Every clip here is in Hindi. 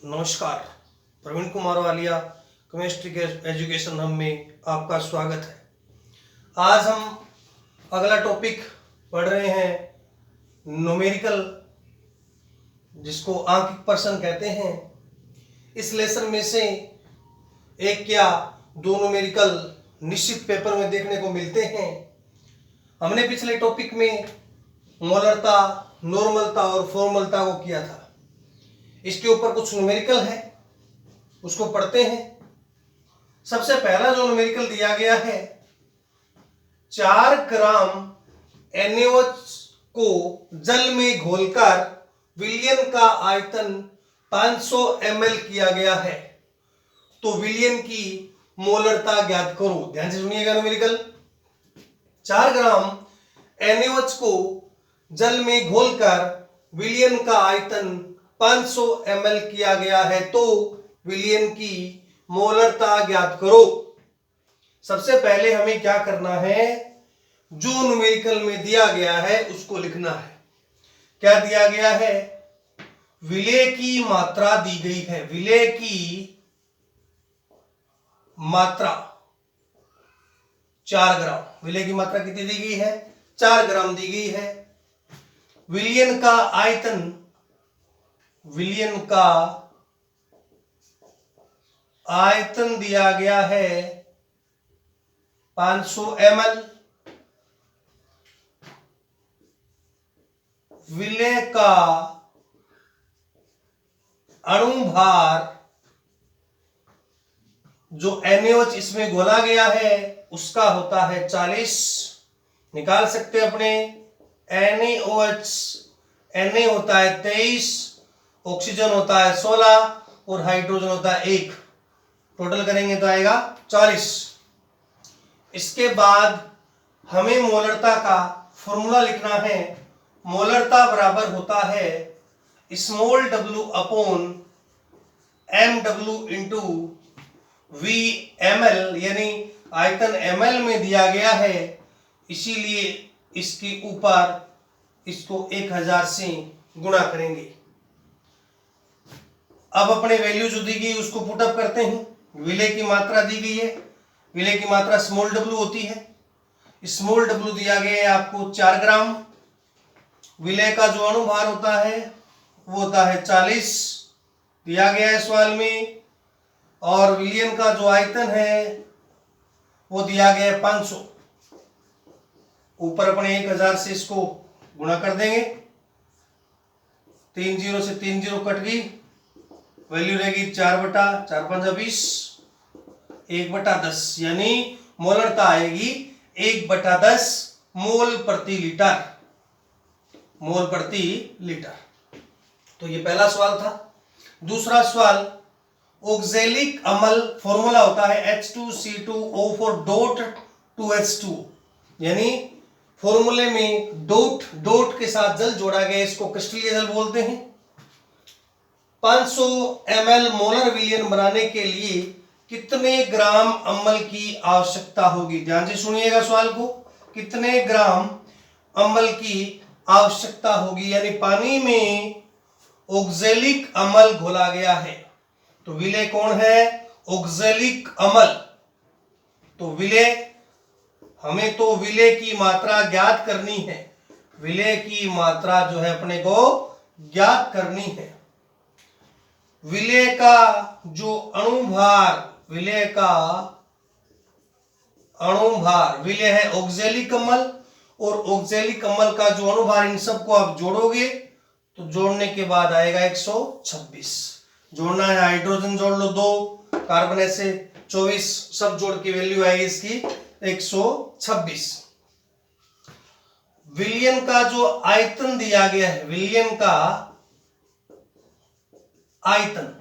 नमस्कार, प्रवीण कुमार वालिया केमिस्ट्री के एजुकेशन हब में आपका स्वागत है। आज हम अगला टॉपिक पढ़ रहे हैं न्यूमेरिकल, जिसको आंकिक प्रश्न कहते हैं। इस लेसन में से एक या दो न्यूमेरिकल निश्चित पेपर में देखने को मिलते हैं। हमने पिछले टॉपिक में मोलरता, नॉर्मलता और फॉर्मलता को किया था। इसके ऊपर कुछ न्यूमेरिकल है, उसको पढ़ते हैं। सबसे पहला जो न्यूमेरिकल दिया गया है, 4 ग्राम NaOH को जल में घोलकर विलयन का आयतन 500 ml किया गया है, तो विलयन की मोलरता ज्ञात करो। ध्यान से सुनिएगा न्यूमेरिकल। 4 ग्राम NaOH को जल में घोलकर विलयन का आयतन 500 ml किया गया है, तो विलयन की मोलरता ज्ञात करो। सबसे पहले हमें क्या करना है, जो न्यूमेरिकल में दिया गया है उसको लिखना है। क्या दिया गया है? विलय की मात्रा दी गई है। विलय की मात्रा 4 ग्राम। विलय की मात्रा कितनी दी गई है? 4 ग्राम दी गई है। विलयन का आयतन, विलयन का आयतन दिया गया है 500 ml। विलय का अणुभार जो NaOH इसमें घोला गया है उसका होता है 40। निकाल सकते अपने। NaOH, Na होता है 23, ऑक्सीजन होता है 16 और हाइड्रोजन होता है 1। टोटल करेंगे तो आएगा 40। इसके बाद हमें मोलरता का फॉर्मूला लिखना है। मोलरता बराबर होता है small w upon mw into v ml, यानी आयतन ml में दिया गया है, इसीलिए इसके ऊपर इसको 1000 से गुणा करेंगे। अब अपने वैल्यू जो दी गई उसको पुटअप करते हैं। विलय की मात्रा दी गई है। विलय की मात्रा स्मॉल w होती है। स्मॉल w दिया गया है आपको 4 ग्राम। विलय का जो अणुभार होता है वो होता है 40, दिया गया है सवाल में। और विलयन का जो आयतन है वो दिया गया है 500। ऊपर अपने 1000 से इसको गुणा कर देंगे। 3 0 से 3 0 कट गई, वैल्यू रहेगी 4/4 × 20, 1/10, यानी मोलरता आएगी 1/10 मोल प्रति लीटर। मोल प्रति लीटर। तो ये पहला सवाल था। दूसरा सवाल, ऑक्जेलिक अम्ल फॉर्मूला होता है H2C2O4 डॉट 2H2, यानी फॉर्मूले में डॉट के साथ जल जोड़ा गया, इसको क्रिस्टलीय जल बोलते हैं। 500 ml मोलर विलयन बनाने के लिए कितने ग्राम अम्ल की आवश्यकता होगी? ध्यान से सुनिएगा सवाल को। कितने ग्राम अम्ल की आवश्यकता होगी, यानी पानी में ऑक्जेलिक अम्ल घोला गया है, तो विलय कौन है? ऑक्जेलिक अम्ल। तो विलय, हमें तो विलय की मात्रा ज्ञात करनी है। विलय की मात्रा जो है अपने को ज्ञात करनी है। विलय का जो अणुभार, विलय का अणुभार, विलय है ऑक्जेलिक अम्ल, और ऑक्जेलिक अम्ल का जो अणुभार, इन सबको आप जोड़ोगे तो जोड़ने के बाद आएगा 126। जोड़ना है, हाइड्रोजन जोड़ लो 2, कार्बन ऐसे 24, सब जोड़ के वैल्यू आएगी इसकी 126। विलयन का जो आयतन दिया गया है, विलयन का आयतन,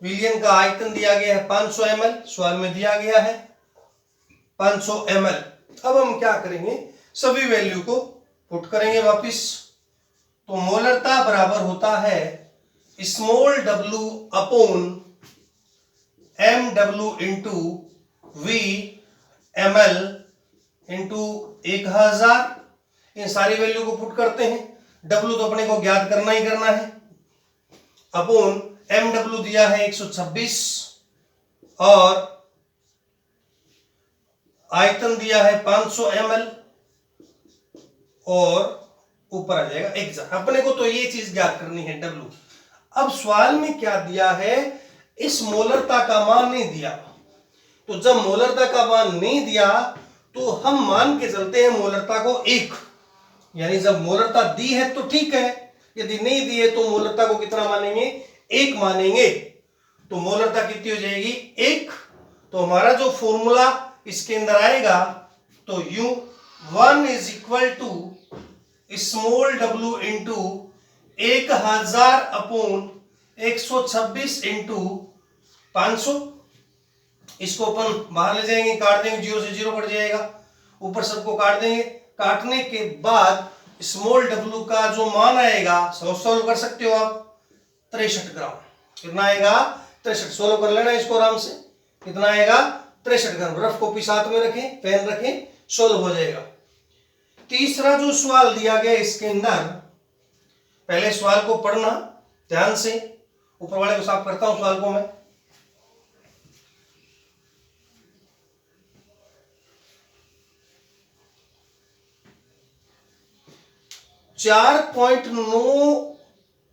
विलयन का आयतन दिया गया है 500 ml, सवाल में दिया गया है 500 ml। अब हम क्या करेंगे, सभी वैल्यू को पुट करेंगे वापिस। तो मोलरता बराबर होता है small w upon mw into v ml into 1000। इन सारी वैल्यू को पुट करते हैं। w तो अपने को ज्ञात करना ही करना है, अपॉन MW दिया है 126 और आयतन दिया है 500 ml और ऊपर आ जाएगा 1000। अपने को तो ये चीज ज्ञात करनी है W। अब सवाल में क्या दिया है, इस मोलरता का मान नहीं दिया। तो जब मोलरता का मान नहीं दिया तो हम मान के चलते हैं मोलरता को 1, यानी जब मोलरता दी है तो ठीक है, यदि नहीं दी है तो मोलरता को कितना मानेंगे, 1 मानेंगे। तो मोलरता कितनी हो जाएगी, 1। तो हमारा जो फॉर्मूला इसके अंदर आएगा तो U1 is equal to small w into 1000 upon 126 into 500। इसको अपन बाहर ले जाएंगे, काट देंगे, 0 से 0 कट जाएगा, ऊपर सबको काट देंगे। काटने के बाद स्मॉल w का जो मान आएगा, सॉल्व कर सकते हो आप, 63 ग्राम। कितना आएगा, 63। सोल्व कर लेना इसको आराम से। कितना आएगा, 63 ग्राम। रफ कॉपी साथ में रखें, पेन रखें, सोल्व हो जाएगा। तीसरा जो सवाल दिया गया इसके अंदर, पहले सवाल को पढ़ना ध्यान से, ऊपर वाले को साफ करता हूं सवाल को मैं। .9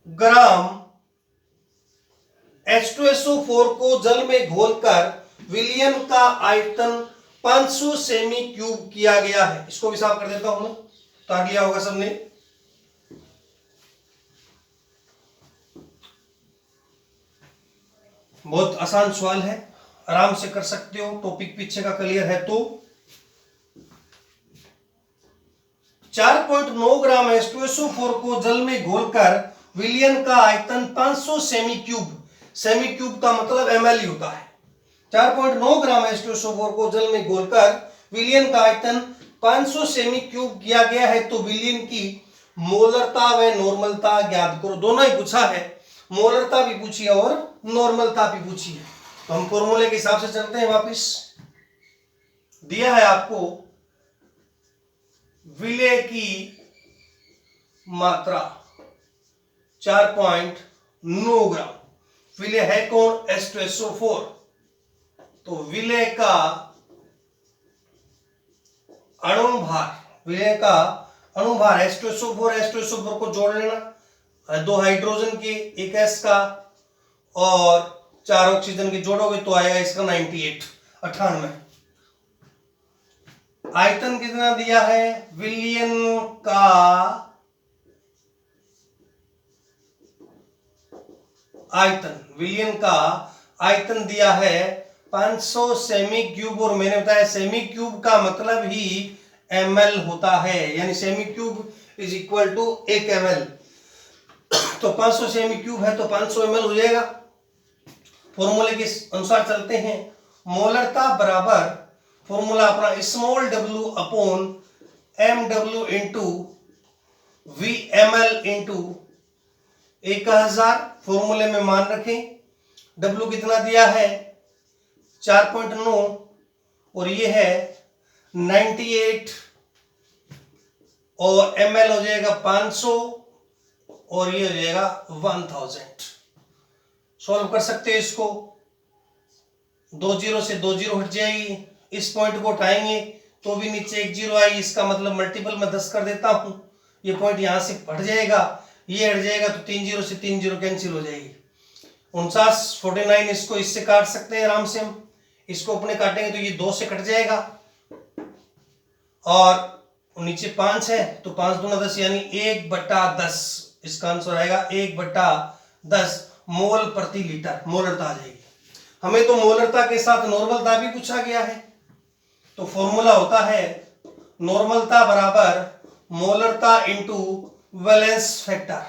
ग्राम H2SO4 को जल में घोलकर विलयन का आयतन 500 सेमी क्यूब किया गया है। इसको भी साफ कर देता हूं मैं, तार लिया होगा सबने। बहुत आसान सवाल है, आराम से कर सकते हो, टॉपिक पीछे का क्लियर है तो। 4.9 ग्राम H2SO4 को जल में घोलकर विलयन का आयतन 500 सेमी क्यूब, सेमी क्यूब का मतलब ml ही होता है। 4.9 ग्राम H2SO4 को जल में घोलकर विलयन का आयतन 500 सेमी क्यूब किया गया है। तो विलयन की मोलरता व नॉर्मलता ज्ञात करो। दोनों ही पूछा है, मोलरता भी पूछी है और नॉर्मलता भी पूछी है। तो हम फॉर्मूले के हिसाब से चलते हैं वापस। दिया है आपको विलय की मात्रा 4.9 ग्राम। विलय है कौन, H2SO4। तो विलय का अणुभार, विलय का अणुभार H2SO4 को जोड़ लेना, 2 हाइड्रोजन के, 1 S का और 4 ऑक्सीजन के जोड़ोगे तो आएगा इसका 98। आयतन कितना दिया है, विलयन का आयतन, विलयन का आयतन दिया है 500 सेमी क्यूब। और मैंने बताया सेमी क्यूब का मतलब ही ml होता है, यानी सेमी cube is equal to 1 ml। तो 500 सेमी क्यूब है तो 500 ml हो जाएगा। फॉर्मूले के अनुसार चलते हैं। मोलरता बराबर फॉर्मूला अपना small w upon mw into vml into 1000। फॉर्मूले में मान रखें, w कितना दिया है 4.9 और ये है 98 और ml हो जाएगा 500 और ये हो जाएगा 1000। सॉल्व कर सकते हैं इसको, 2 0 से 2 0 हट जाएगी। इस पॉइंट को उठाएंगे तो भी नीचे 1 0 आएगी, इसका मतलब मल्टीपल में 10 कर देता हूं। ये पॉइंट यहां से हट जाएगा, ये हट जाएगा तो 3 0 से 3 0 कैंसिल हो जाएगी। 49 49 इसको इससे काट सकते हैं आराम से हम। इसको अपने काटेंगे तो ये 2 से कट जाएगा और नीचे 5 है तो 5 दूना 10 यानी 1/10। इसका आंसर आएगा 1/10 मोल प्रति लीटर। मोलरता आ जाएगी। हमें तो मोलरता के साथ नॉर्मलता भी पूछा गया है। तो फॉर्मूला होता है नॉर्मलता बराबर मोलरता इंटू वैलेंस फैक्टर।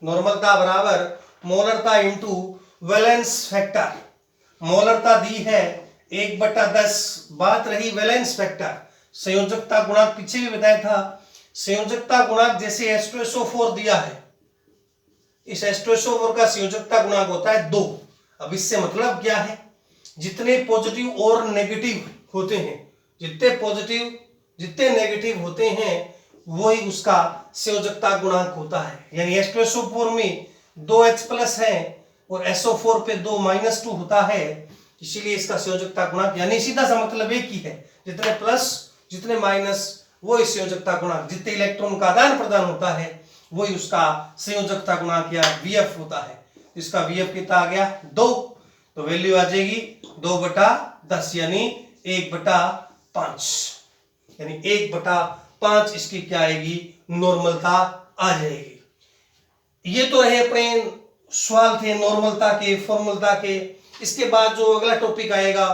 नॉर्मलता बराबर मोलरता इंटू वैलेंस फैक्टर। मोलरता दी है 1/10, बात रही वैलेंस फैक्टर। संयोजकता गुणांक पीछे भी बताया था। संयोजकता गुणांक जैसे H2SO4 दिया है, इस H2SO4 का संयोजकता गुणांक होता है 2। अब इससे मतलब क्या है, जितने पॉजिटिव और नेगेटिव होते हैं, जितने पॉजिटिव जितने नेगेटिव होते हैं वही उसका संयोजकता गुणांक होता है। यानी H2SO4 में 2H+ है और SO4 पे 2 -2 होता है, इसीलिए इसका संयोजकता गुणांक, यानी सीधा सा मतलब एक ही है, जितने प्लस जितने माइनस वो इस संयोजकता गुणांक, जितने इलेक्ट्रॉन का आदान प्रदान होता है वही उसका संयोजकता गुणांक या VF होता है। इसका VF कितना आ गया 2, तो वैल्यू आ जाएगी 2/10 यानी 1/5, यानी 1/5 इसकी क्या आएगी नॉर्मलता आ जाएगी। ये तो है अपने सवाल थे नॉर्मलता के, फॉर्मलता के। इसके बाद जो अगला टॉपिक आएगा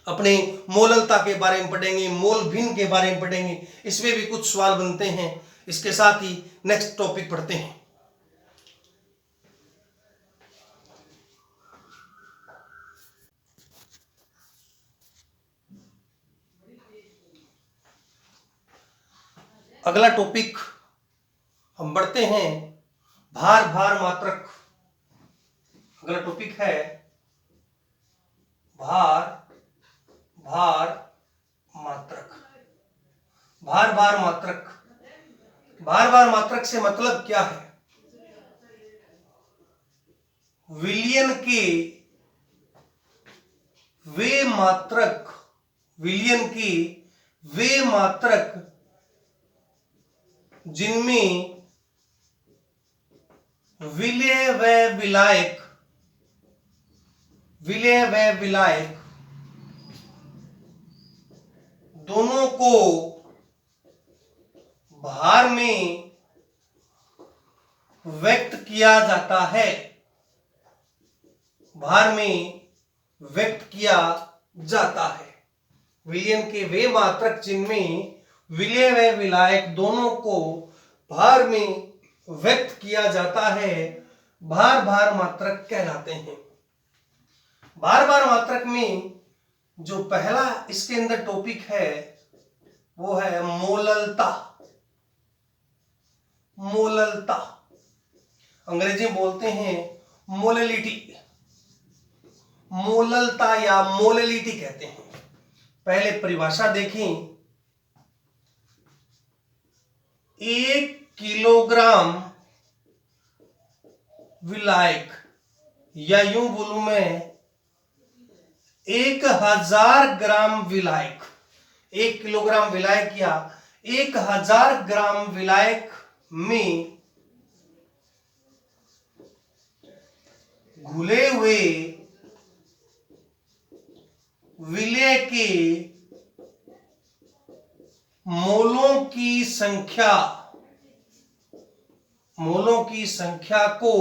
अपने मोललता के बारे में पढ़ेंगे, मोल भिन्न के बारे में पढ़ेंगे, इसमें भी कुछ सवाल बनते हैं। इसके साथ ही नेक्स्ट टॉपिक पढ़ते हैं। अगला टॉपिक हम बढ़ते हैं भार भार मात्रक। अगला टॉपिक है भार भार मात्रक। भार भार मात्रक, भार भार मात्रक से मतलब क्या है? विलयन के वे मात्रक, विलयन के वे मात्रक जिनमें विलय व विलायक, विलय व विलायक दोनों को भार में व्यक्त किया जाता है, भार में व्यक्त किया जाता है। विलयन के वे मात्रक जिनमें विलय व विलायक दोनों को भार में व्यक्त किया जाता है, भार भार मात्रक कहलाते हैं। भार भार मात्रक में जो पहला इसके अंदर टॉपिक है वो है मोललता। मोललता अंग्रेजी में बोलते हैं मोललिटी, मोललता या मोललिटी कहते हैं। पहले परिभाषा देखें, 1 किलोग्राम विलायक, या यूं बोलूं मैं 1000 ग्राम विलायक, 1 किलोग्राम विलायक या 1000 ग्राम विलायक में घुले हुए विलय के मोलों की संख्या, मोलों की संख्या को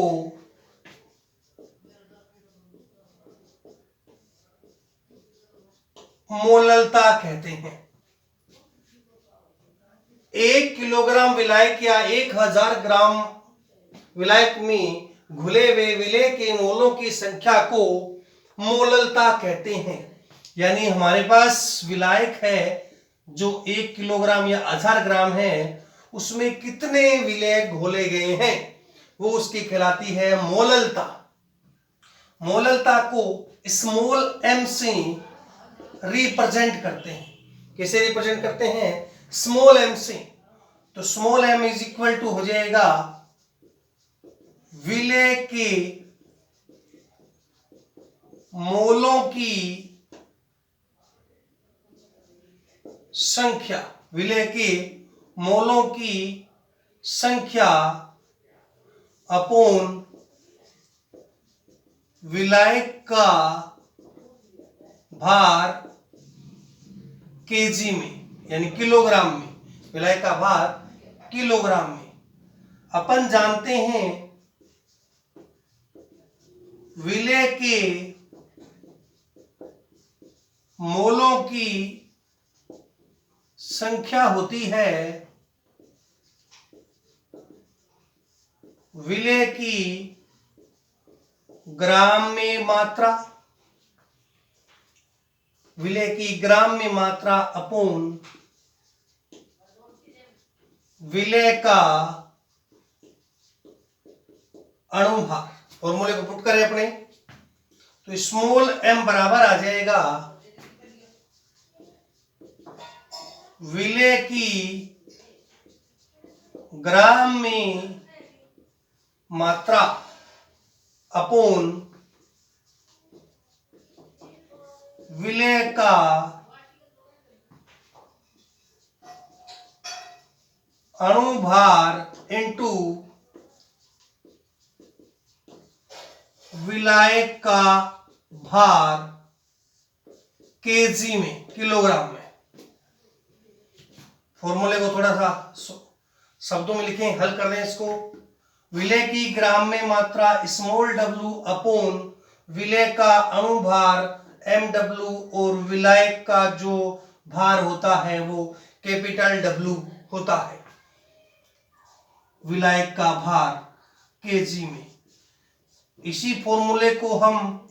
मोललता कहते हैं। 1 किलोग्राम विलायक या 1000 ग्राम विलायक में घुले हुए विलय के मोलों की संख्या को मोललता कहते हैं। यानी हमारे पास विलायक है जो 1 किलोग्राम या 1000 ग्राम है, उसमें कितने विलय घोले गए हैं वो उसकी कहलाती है मोललता। मोललता को स्मॉल m से रिप्रेजेंट करते हैं। कैसे रिप्रेजेंट करते हैं? स्मॉल m से। तो small m is equal to हो जाएगा विलय के मोलों की संख्या, विलय के मोलों की संख्या अपॉन विलायक का भार केजी में, यानी किलोग्राम में। विलायक का भार किलोग्राम में। अपन जानते हैं विलय के मोलों की संख्या होती है विलय की ग्राम में मात्रा, विलय की ग्राम में मात्रा अपॉन विलय का अणुभार। फॉर्मूले को पुट करें अपने, तो स्मॉल m बराबर आ जाएगा विलय की ग्राम में मात्रा अपॉन विलय का अणुभार इंटू विलायक का भार केजी में, किलोग्राम में। फॉर्मूले को थोड़ा सा शब्दों में लिखें, हल कर दें इसको। विलय की ग्राम में मात्रा स्मॉल w अपॉन विलय का अणुभार mw और विलायक का जो भार होता है वो कैपिटल W होता है। विलायक का भार केजी में। इसी फॉर्मूले को हम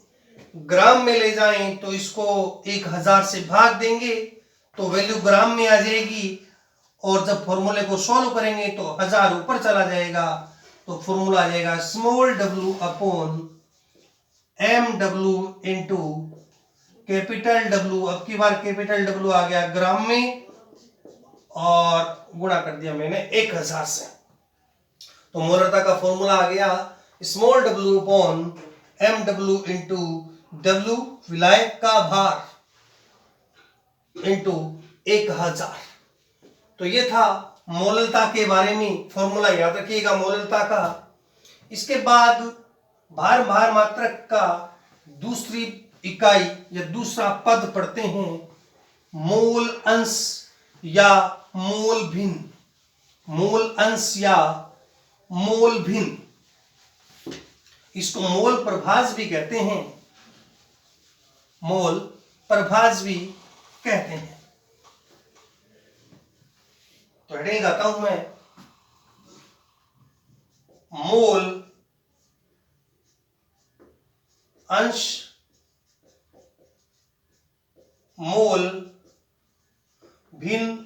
ग्राम में ले जाएं तो इसको 1000 से भाग देंगे तो वैल्यू ग्राम में आ जाएगी, और जब फॉर्मूले को सॉल्व करेंगे तो 1000 ऊपर चला जाएगा, तो फॉर्मूला आ जाएगा small w upon mw into capital W। अब की बार कैपिटल W आ गया ग्राम में और गुणा कर दिया मैंने 1000 से, तो मोलरता का फॉर्मूला आ गया small w upon mw into W विलायक का भार इंटू 1000। तो ये था मोललता के बारे में फॉर्मूला, याद रखिएगा मोललता का। इसके बाद भार मात्रक का दूसरी इकाई या दूसरा पद पढ़ते हैं, मोल अंश या मोल भिन्न। मोल अंश या मोल भिन्न, इसको मोल प्रभाज भी कहते हैं, मोल प्रभाज भी कहते हैं। तो हेडिंग आता हूं मैं, मोल अंश मोल भिन्न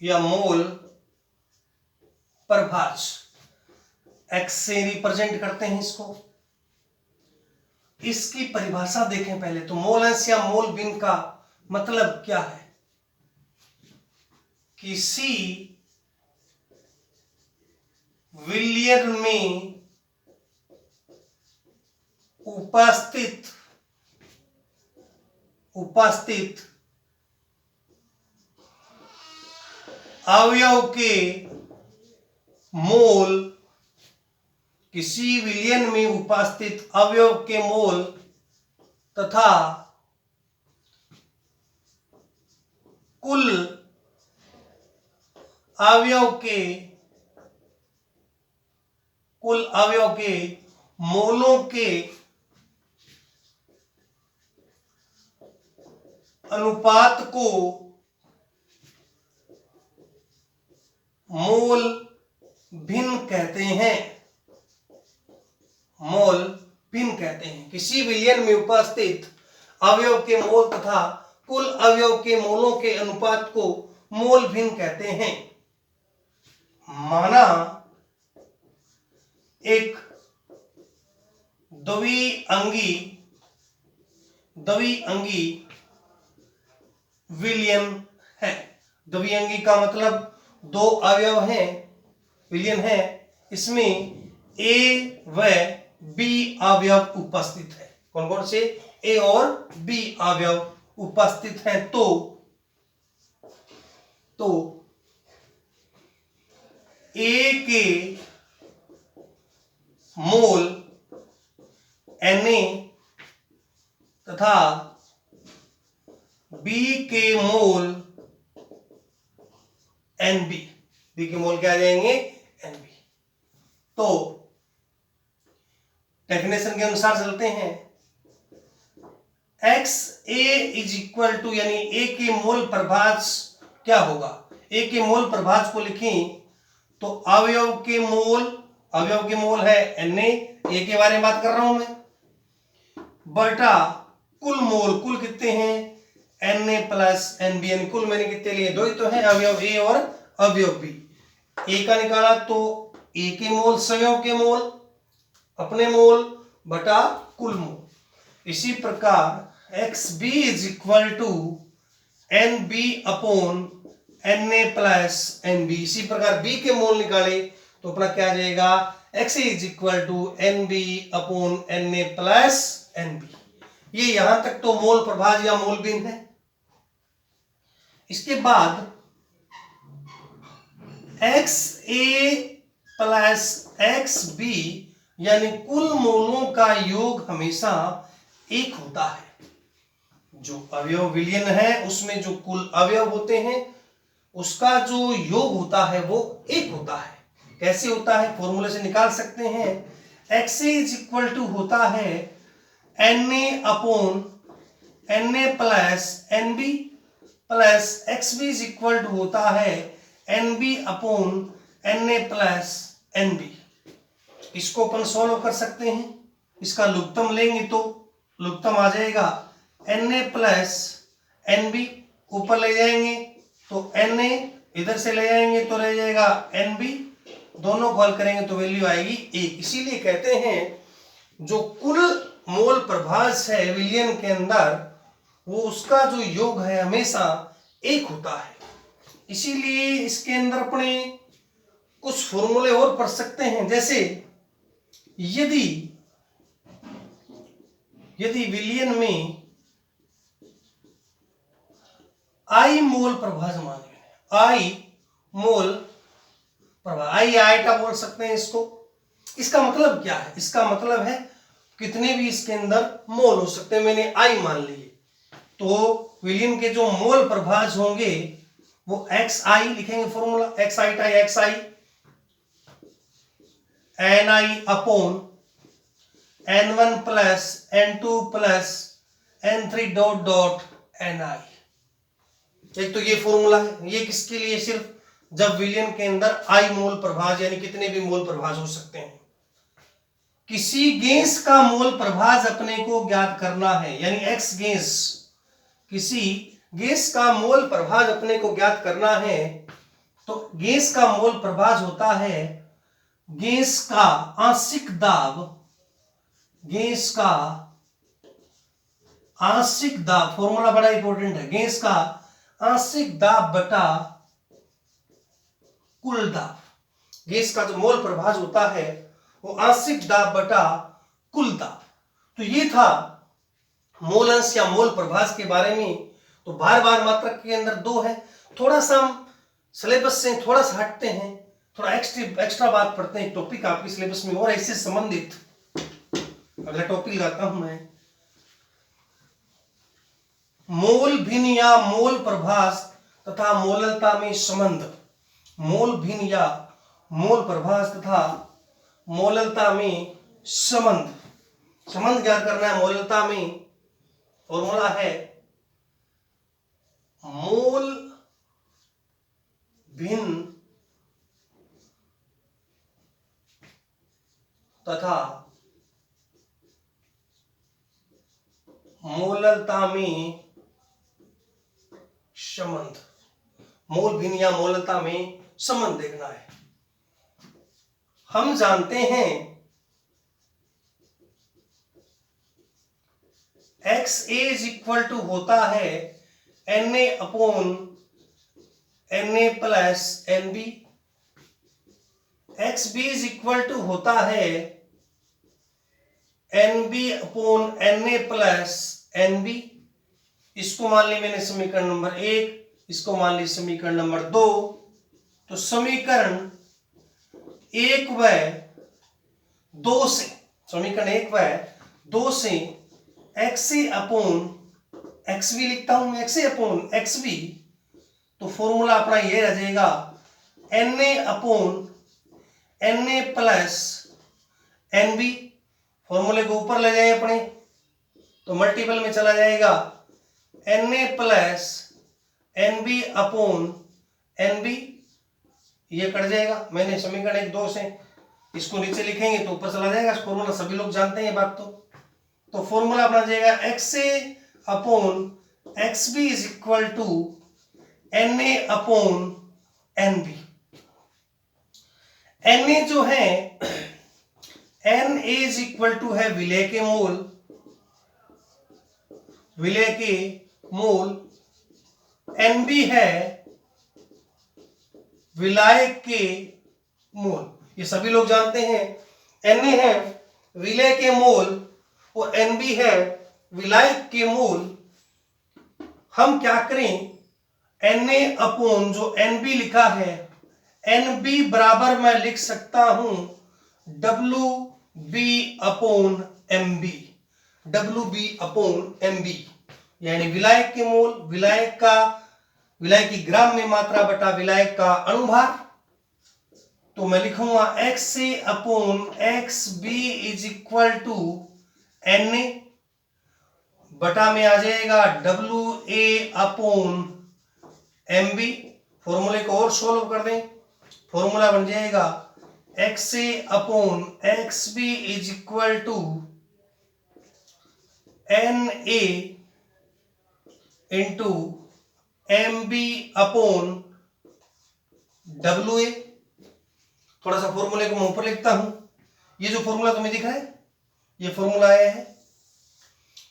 या मोल प्रभाज, एक्स से रिप्रेजेंट करते हैं इसको। इसकी परिभाषा देखें पहले तो। मोल अंश या मोल भिन्न का मतलब क्या है? किसी विलयन में उपस्थित अवयव के मोल, किसी विलयन में उपस्थित अवयव के मोल तथा कुल अवयव के मोलों के अनुपात को मोल भिन्न कहते हैं। मोल भिन्न कहते हैं किसी विलयन में उपस्थित अवयव के मोल तथा कुल अवयव के मोलों के अनुपात को मोल भिन्न कहते हैं। माना एक द्विअंगी विलयन है। द्विअंगी का मतलब दो अवयव हैं, विलयन है, इसमें A व B अवयव उपस्थित है। कौन कौन से? A और B अवयव उपस्थित हैं। तो A के मोल Na तथा B के मोल Nb। B के मोल क्या आ जाएंगे? Nb। तो डेफिनेशन के अनुसार चलते हैं। XA इज इक्वल टू, यानी A के मोल प्रभाज क्या होगा? A के मोल प्रभाज को लिखें तो अवयव के मोल है Na, A के बारे में बात कर रहा हूं मैं, बटा कुल मोल, कुल कितने हैं? Na plus Nb। यानी कुल मैंने कितने लिए? दो ही तो है, अवयव A और अवयव B। A का निकाला तो A के मोल संयोग के मोल, अपने मोल बटा कुल मोल। इसी प्रकार XB is equal to NB upon Na plus Nb। इसी प्रकार B के मोल निकाले तो अपना क्या आ जाएगा, X is equal to N B upon N A plus N B. ये यहां तक तो मोल प्रभाज या मोल भिन्न है। इसके बाद एक्स ए प्लस एक्स बी यानी कुल मोलों का योग हमेशा एक होता है। जो अवयव विलयन है उसमें जो कुल अवयव होते हैं उसका जो योग होता है वो एक होता है। कैसे होता है, फॉर्मूले से निकाल सकते हैं। X A is equal to होता है N A upon N A plus N B plus X B is equal to होता है N B upon N A plus N B. इसको अपन सॉल्व कर सकते हैं। इसका लघुत्तम लेंगे तो लघुत्तम आ जाएगा N A plus N B, ऊपर ले जाएंगे तो एन ए, इधर से ले जाएंगे तो रह जाएगा एन बी, दोनों को हल करेंगे तो वैल्यू आएगी एक। इसीलिए कहते हैं जो कुल मोल प्रभाज है विलयन के अंदर वो उसका जो योग है हमेशा एक होता है। इसीलिए इसके अंदर अपने कुछ फॉर्मूले और पढ़ सकते हैं। जैसे यदि विलयन में आई मोल प्रभाज मान लें, आई मोल प्रभाज, आई आयटा बोल सकते हैं इसको। इसका मतलब क्या है, इसका मतलब है कितने भी इसके अंदर मोल हो सकते हैं, मैंने आई मान लिए तो विलयन के जो मोल प्रभाज होंगे वो एक्स आई लिखेंगे, formula x i tie x i n i upon n one plus n two plus n three dot dot n i. एक तो ये फॉर्मूला है, ये किसके लिए, सिर्फ जब विलयन के अंदर आई मोल प्रभाज यानी कितने भी मोल प्रभाज हो सकते हैं। किसी गैस का मोल प्रभाज अपने को ज्ञात करना है, यानी एक्स गैस, किसी गैस का मोल प्रभाज अपने को ज्ञात करना है तो गैस का मोल प्रभाज होता है गैस का आंशिक दाब, गैस का आंशिक दाब, फॉर्मूला बड़ा इंपॉर्टेंट है, गैस का आंशिक दाब बटा कुल दाब। गैस का जो मोल प्रभाज होता है वो आंशिक दाब बटा कुल दाब। तो ये था मोल अंश या मोल प्रभाज के बारे में। तो बार बार मात्रक के अंदर दो है। थोड़ा सा हम सिलेबस से थोड़ा सा हटते हैं, थोड़ा एक्स्ट्रा बात पढ़ते हैं। टॉपिक आपके सिलेबस में और ऐसे संबंधित अगला टॉपिक लगाता हूं मैं, मोल भिन्न या मोल प्रभाज तथा मोललता में संबंध। मोल भिन्न या मोल प्रभाज तथा मोललता में संबंध, संबंध ज्ञात करना है मोललता में। फॉर्मूला है मोल भिन्न तथा मोललता में संबंध। मोल भिन्न या मोललता में संबंध देखना है। हम जानते हैं X A is equal to होता है N A upon N A plus N B, X B is equal to होता है N B upon N A plus N B. इसको मान ली मैंने समीकरण नंबर 1, इसको मान ली समीकरण नंबर 2। तो समीकरण 1 व 2 से, समीकरण 1 व 2 से X A upon X B लिखता हूं मैं, X A upon X B. तो फॉर्मूला अपना ये रह जाएगा N A upon N A plus N B. फॉर्मूले को ऊपर ले जाए अपने तो मल्टीपल में चला जाएगा N A plus N B upon N B, ये कट जाएगा। मैंने समीकरण 1 2 से इसको नीचे लिखेंगे तो ऊपर चला जाएगा। फॉर्मूला सभी लोग जानते हैं ये बात। तो फॉर्मूला अपना जाएगा X A upon X B is equal to N A upon N B. N A जो है, N A is equal to है विलय के मोल, विलय के मोल। एन बी है विलायक के मोल। ये सभी लोग जानते हैं। Na है विलय के मोल और Nb है विलायक के मोल। हम क्या करें, Na अपॉन जो Nb लिखा है, Nb बराबर मैं लिख सकता हूं WB upon Mb, WB upon Mb, यानी विलायक के मोल, विलायक की ग्राम में मात्रा बटा विलायक का अणुभार। तो मैं लिखूंगा XA upon XB is equal to Na बटा में आ जाएगा WA अपॉन Mb। फॉर्मूले को और सोल्व कर दें, फॉर्मूला बन जाएगा XA upon XB is equal to Na into Mb upon WA। थोड़ा सा फॉर्मूले को मैं ऊपर लिखता हूं। ये जो फॉर्मूला तुम्हें दिख रहा है, ये फॉर्मूला आया है।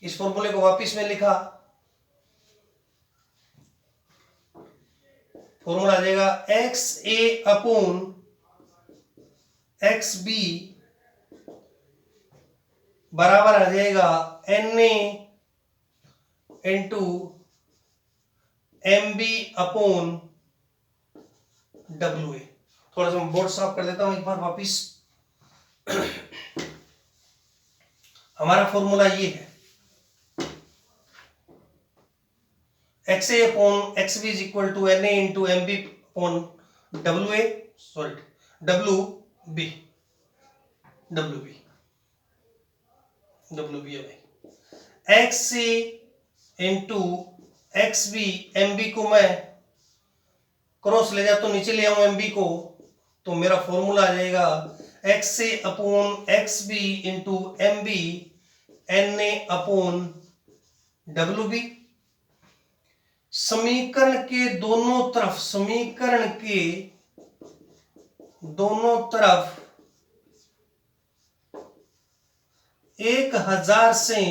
इस फॉर्मूले को वापस में लिखा, फॉर्मूला आ जाएगा XA अपॉन XB बराबर आ जाएगा Na into Mb upon WA। थोड़ा सा मैं बोर्ड साफ कर देता हूं एक बार वापिस। हमारा फॉर्मूला ये है XA upon XB is equal to Na into Mb upon WA, WB है भाई। XA इंटू XB, MB को मैं क्रॉस ले जाता हूं, नीचे ले आऊं MB को, तो मेरा फॉर्मूला आ जाएगा XA upon XB into MB Na upon WB। समीकरण के दोनों तरफ 1000 से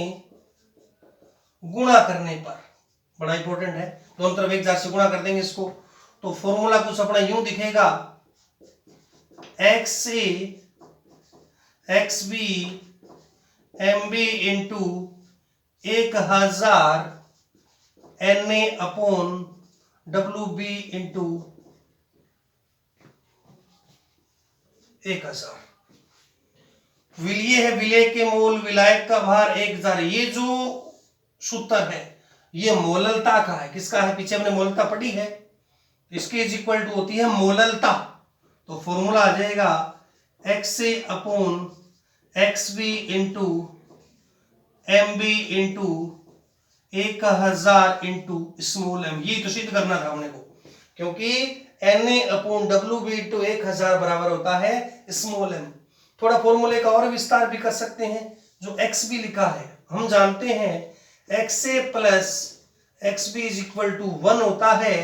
गुणा करने पर, बड़ा इंपॉर्टेंट है, दोनों तरफ 1000 से गुणा कर देंगे इसको, तो फॉर्मूला कुछ अपना यूं दिखेगा XA XB MB into 1000 Na upon WB into 1000। विलय है विलय के मोल, विलायक का भार 1000। ये जो सूत्र है ये मोललता का है। किसका है? पीछे हमने मोललता पढ़ी है, इसके इज इक्वल टू होती है मोललता। तो फॉर्मूला आ जाएगा XA upon XB into MB into 1000 into small m। ये तो सिद्ध करना था हमने को, क्योंकि Na अपॉन WB इंटू 1000 बराबर होता है स्मॉल m। थोड़ा फॉर्मूले का और विस्तार भी कर सकते हैं। जो XB लिखा है हम जानते हैं XA plus XB is equal to 1 होता है,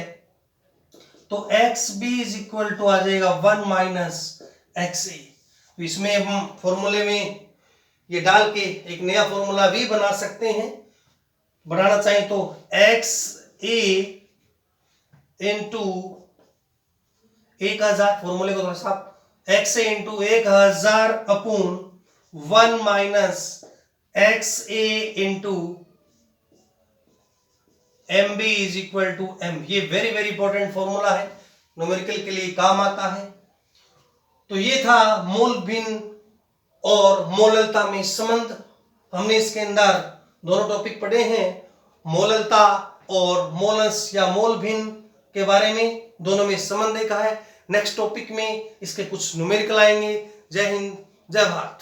तो XB इज इक्वल टू आ जाएगा 1 माइनस XA। तो इसमें हम फॉर्मूले में ये डाल के एक नया फॉर्मूला भी बना सकते हैं। बनाना चाहिए तो XA इंटू 1000, फॉर्मूले को थोड़ा सा, XA into 1000 upon 1 minus XA into MB is equal to M। ये वेरी वेरी इंपॉर्टेंट फॉर्मूला है, न्यूमेरिकल के लिए काम आता है। तो ये था मोल भिन्न और मोललता में संबंध। हमने इसके अंदर दोनों टॉपिक पढ़े हैं, मोललता और मोलस या मोल भिन्न के बारे में, दोनों में संबंध देखा है। नेक्स्ट टॉपिक में इसके कुछ न्यूमेरिकल आएंगे। जय हिंद, जय भारत।